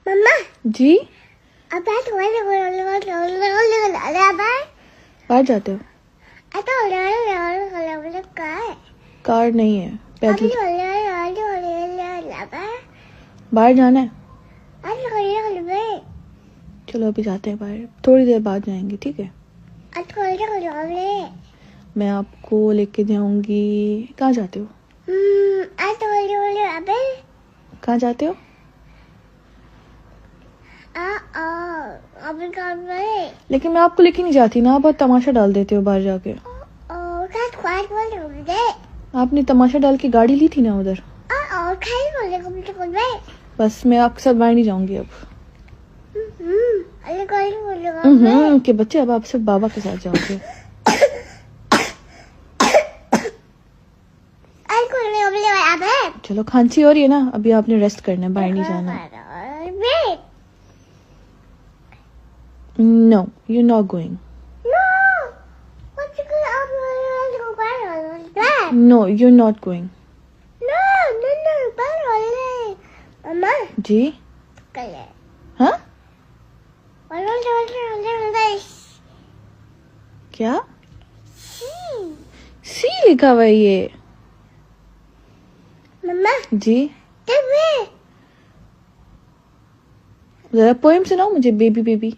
मम्मा जी अब बाहर जाते हो? कार नहीं है, पैदल बाहर जाना है। चलो अभी जाते हैं बाहर, थोड़ी देर बाद जाएंगे, ठीक है? मैं आपको लेके जाऊंगी। कहाँ जाते हो? कहाँ जाते हो? लेकिन मैं आपको लेके नहीं जाती ना, आप बहुत तमाशा डाल देते हो बाहर जाके। आपने तमाशा डाल के गाड़ी ली थी ना उधर। बस मैं आपके साथ बाहर नहीं जाऊंगी अब। के बच्चे, अब आप सिर्फ बाबा के साथ जाओगे। चलो खांसी हो रही है ना, अभी आपने रेस्ट करना है, बाहर नहीं जाना। No you not going. No you not going. जी हाँ क्या सी लिखा हुआ है ये? मम्मा जी जरा पोएम सुनाओ मुझे, बेबी बेबी।